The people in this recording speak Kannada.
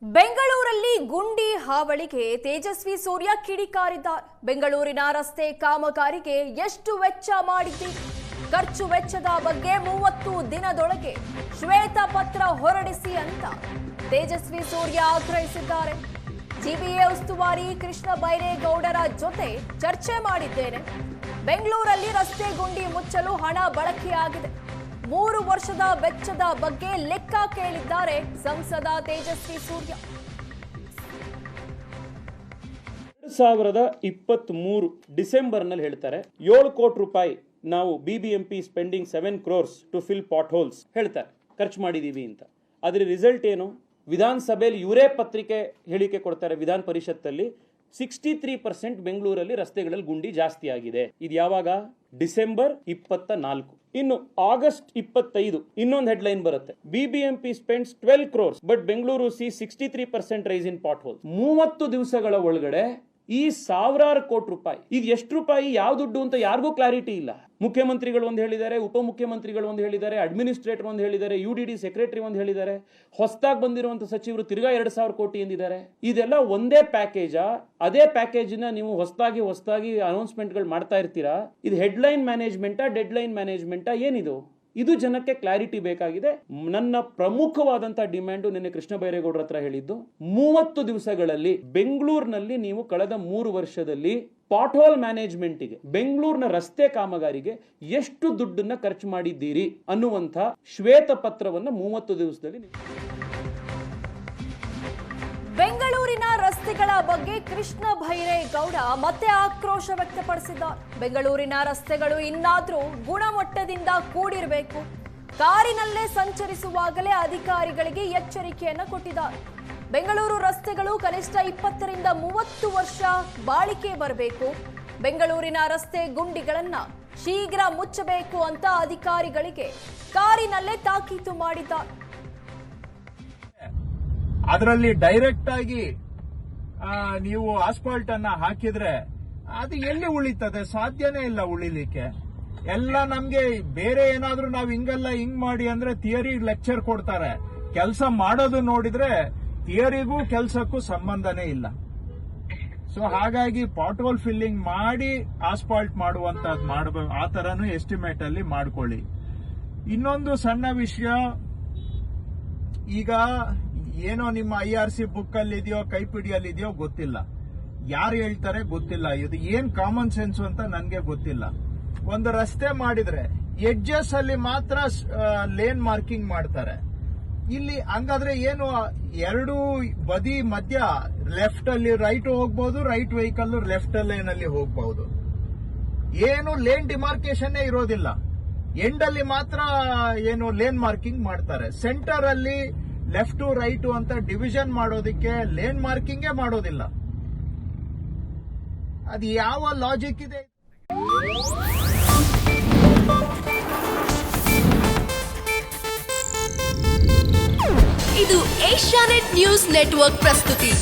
ಬೆಂಗಳೂರಲ್ಲಿ ಗುಂಡಿ ಹಾವಳಿಗೆ ತೇಜಸ್ವಿ ಸೂರ್ಯ ಕಿಡಿಕಾರಿದ್ದಾರೆ. ಬೆಂಗಳೂರಿನ ರಸ್ತೆ ಕಾಮಗಾರಿಗೆ ಎಷ್ಟು ವೆಚ್ಚ ಮಾಡಿದ್ದೀರಿ? ಖರ್ಚು ವೆಚ್ಚದ ಬಗ್ಗೆ 30 ದಿನದೊಳಗೆ ಶ್ವೇತಪತ್ರ ಹೊರಡಿಸಿ ಅಂತ ತೇಜಸ್ವಿ ಸೂರ್ಯ ಆಗ್ರಹಿಸಿದ್ದಾರೆ. ಜಿಬಿಎ ಉಸ್ತುವಾರಿ ಕೃಷ್ಣ ಬೈರೇಗೌಡರ ಜೊತೆ ಚರ್ಚೆ ಮಾಡಿದ್ದೇನೆ. ಬೆಂಗಳೂರಲ್ಲಿ ರಸ್ತೆ ಗುಂಡಿ ಮುಚ್ಚಲು ಹಣ ಬಳಕೆಯಾಗಿದೆ. 3 ವರ್ಷದ ವೆಚ್ಚದ ಬಗ್ಗೆ ಲೆಕ್ಕ ಕೇಳಿದ್ದಾರೆ ಸಂಸದ ತೇಜಸ್ವಿ ಸೂರ್ಯ. 2023 ಡಿಸೆಂಬರ್ನಲ್ಲಿ ಹೇಳ್ತಾರೆ 7 ಕೋಟಿ ರೂಪಾಯಿ ನಾವು BBMP spending 7 crores to fill potholes ಹೇಳ್ತಾರೆ ಖರ್ಚು ಮಾಡಿದೀವಿ ಅಂತ. ಅದರ ರಿಸಲ್ಟ್ ಏನು? ವಿಧಾನಸಭೆಯಲ್ಲಿ ಇವರೇ ಪತ್ರಿಕೆ ಹೇಳಿಕೆ ಕೊಡ್ತಾರೆ. ವಿಧಾನ ಪರಿಷತ್ತಲ್ಲಿ 63% ಬೆಂಗಳೂರಲ್ಲಿ ರಸ್ತೆಗಳಲ್ಲಿ ಗುಂಡಿ ಜಾಸ್ತಿ ಆಗಿದೆ. ಇದು ಯಾವಾಗ? ಡಿಸೆಂಬರ್ 24. ಇನ್ನು ಆಗಸ್ಟ್ 25 ಇನ್ನೊಂದು ಹೆಡ್ಲೈನ್ ಬರುತ್ತೆ. BBMP spends 12 crores but Bengaluru sees 63% rise in pothole. 30 ದಿವಸಗಳ ಒಳಗಡೆ ಈ ಸಾವಿರಾರು ಕೋಟಿ ರೂಪಾಯಿ, ಇದು ಎಷ್ಟು ರೂಪಾಯಿ, ಯಾವ ದುಡ್ಡು ಅಂತ ಯಾರಿಗೂ ಕ್ಲಾರಿಟಿ ಇಲ್ಲ. ಮುಖ್ಯಮಂತ್ರಿಗಳು ಒಂದು ಹೇಳಿದ್ದಾರೆ, ಉಪಮುಖ್ಯಮಂತ್ರಿಗಳು ಒಂದು ಹೇಳಿದ್ದಾರೆ, ಅಡ್ಮಿನಿಸ್ಟ್ರೇಟರ್ ಒಂದು ಹೇಳಿದ್ದಾರೆ, UDD ಸೆಕ್ರೆಟರಿ ಒಂದು ಹೇಳಿದ್ದಾರೆ, ಹೊಸದಾಗಿ ಬಂದಿರುವಂತ ಸಚಿವರು ತಿರ್ಗಾ 2,000 ಕೋಟಿ ಎಂದಿದ್ದಾರೆ. ಇದೆಲ್ಲ ಒಂದೇ ಪ್ಯಾಕೇಜಾ? ಅದೇ ಪ್ಯಾಕೇಜಿನ ನೀವು ಹೊಸದಾಗಿ ಅನೌನ್ಸ್ಮೆಂಟ್ಗಳು ಮಾಡ್ತಾ ಇರ್ತೀರಾ? ಇದು ಹೆಡ್ಲೈನ್ ಮ್ಯಾನೇಜ್ಮೆಂಟಾ, ಡೆಡ್ಲೈನ್ ಮ್ಯಾನೇಜ್ಮೆಂಟಾ, ಏನಿದು? ಇದು ಜನಕ್ಕೆ ಕ್ಲಾರಿಟಿ ಬೇಕಾಗಿದೆ. ನನ್ನ ಪ್ರಮುಖವಾದಂತಹ ಡಿಮ್ಯಾಂಡು ನಿನ್ನೆ ಕೃಷ್ಣ ಬೈರೇಗೌಡರ ಹತ್ರ ಹೇಳಿದ್ದು, 30 ದಿವಸಗಳಲ್ಲಿ ಬೆಂಗಳೂರಿನಲ್ಲಿ ನೀವು ಕಳೆದ 3 ವರ್ಷದಲ್ಲಿ ಪಾಟ್ ಹೋಲ್ ಮ್ಯಾನೇಜ್ಮೆಂಟ್ಗೆ, ಬೆಂಗಳೂರಿನ ರಸ್ತೆ ಕಾಮಗಾರಿಗೆ ಎಷ್ಟು ದುಡ್ಡನ್ನ ಖರ್ಚು ಮಾಡಿದ್ದೀರಿ ಅನ್ನುವಂಥ ಶ್ವೇತ ಪತ್ರವನ್ನು 30 ದಿವಸದಲ್ಲಿ. ಬೆಂಗಳೂರಿನ ರಸ್ತೆಗಳ ಬಗ್ಗೆ ಕೃಷ್ಣ ಬೈರೇಗೌಡ ಮತ್ತೆ ಆಕ್ರೋಶ ವ್ಯಕ್ತಪಡಿಸಿದ್ದಾರೆ. ಬೆಂಗಳೂರಿನ ರಸ್ತೆಗಳು ಇನ್ನಾದ್ರೂ ಗುಣಮಟ್ಟದಿಂದ ಕೂಡಿರಬೇಕು. ಕಾರಿನಲ್ಲೇ ಸಂಚರಿಸುವಾಗಲೇ ಅಧಿಕಾರಿಗಳಿಗೆ ಎಚ್ಚರಿಕೆಯನ್ನು ಕೊಟ್ಟಿದ್ದಾರೆ. ಬೆಂಗಳೂರು ರಸ್ತೆಗಳು ಕನಿಷ್ಠ 20 ರಿಂದ 30 ವರ್ಷ ಬಾಳಿಕೆ ಬರಬೇಕು. ಬೆಂಗಳೂರಿನ ರಸ್ತೆ ಗುಂಡಿಗಳನ್ನ ಶೀಘ್ರ ಮುಚ್ಚಬೇಕು ಅಂತ ಅಧಿಕಾರಿಗಳಿಗೆ ಕಾರಿನಲ್ಲೇ ತಾಕೀತು ಮಾಡಿದ್ದಾರೆ. ಅದರಲ್ಲಿ ಡೈರೆಕ್ಟ್ ಆಗಿ ನೀವು ಆಸ್ಫಾಲ್ಟ್ ಅನ್ನ ಹಾಕಿದ್ರೆ ಅದು ಎಲ್ಲಿ ಉಳಿತದೆ? ಸಾಧ್ಯನೇ ಇಲ್ಲ ಉಳಿಲಿಕ್ಕೆ. ಎಲ್ಲ ನಮ್ಗೆ ಬೇರೆ ಏನಾದ್ರೂ ನಾವು ಹಿಂಗ್ ಮಾಡಿ ಅಂದ್ರೆ ಥಿಯರಿ ಲೆಕ್ಚರ್ ಕೊಡ್ತಾರೆ. ಕೆಲಸ ಮಾಡೋದು ನೋಡಿದ್ರೆ ಥಿಯರಿಗೂ ಕೆಲಸಕ್ಕೂ ಸಂಬಂಧನೇ ಇಲ್ಲ. ಸೊ ಹಾಗಾಗಿ ಪಾಟ್ ಹೋಲ್ ಫಿಲ್ಲಿಂಗ್ ಮಾಡಿ ಆಸ್ಫಾಲ್ಟ್ ಮಾಡುವಂತದ್ದು ಮಾಡಬೇಕು. ಆ ತರನು ಎಸ್ಟಿಮೇಟ್ ಅಲ್ಲಿ ಮಾಡ್ಕೊಳ್ಳಿ. ಇನ್ನೊಂದು ಸಣ್ಣ ವಿಷಯ, ಈಗ ಏನೋ ನಿಮ್ಮ IRC ಬುಕ್ ಅಲ್ಲಿ ಇದೆಯೋ ಕೈಪಿಡಿಯಲ್ಲಿ ಇದೆಯೋ ಗೊತ್ತಿಲ್ಲ, ಯಾರು ಹೇಳ್ತಾರೆ ಗೊತ್ತಿಲ್ಲ, ಇದು ಏನ್ ಕಾಮನ್ ಸೆನ್ಸ್ ಅಂತ ನನ್ಗೆ ಗೊತ್ತಿಲ್ಲ. ಒಂದು ರಸ್ತೆ ಮಾಡಿದ್ರೆ ಎಡ್ಜಸ್ ಅಲ್ಲಿ ಮಾತ್ರ ಲೇನ್ ಮಾರ್ಕಿಂಗ್ ಮಾಡ್ತಾರೆ. ಇಲ್ಲಿ ಹಂಗಾದ್ರೆ ಏನು, 2 ಬದಿ ಮಧ್ಯ ಲೆಫ್ಟ್ ಅಲ್ಲಿ ರೈಟ್ ಹೋಗ್ಬಹುದು, ರೈಟ್ ವೆಹಿಕಲ್ ಲೆಫ್ಟ್ ಲೇನ್ ಅಲ್ಲಿ ಹೋಗಬಹುದು. ಏನು ಲೇನ್ ಡಿಮಾರ್ಕೇಶನ್ ಇರೋದಿಲ್ಲ. ಎಂಡ್ ಅಲ್ಲಿ ಮಾತ್ರ ಏನು ಲೇನ್ ಮಾರ್ಕಿಂಗ್ ಮಾಡ್ತಾರೆ. ಸೆಂಟರ್ ಅಲ್ಲಿ ಲೆಫ್ಟ್ ರೈಟ್ ಅಂತ ಡಿವಿಷನ್ ಮಾಡೋದಕ್ಕೆ ಲೇನ್ ಮಾರ್ಕಿಂಗೇ ಮಾಡೋದಿಲ್ಲ. ಅದು ಯಾವ ಲಾಜಿಕ್ ಇದೆ? ಇದು ಏಷ್ಯಾನೆಟ್ ನ್ಯೂಸ್ ನೆಟ್ವರ್ಕ್ ಪ್ರಸ್ತುತಿ.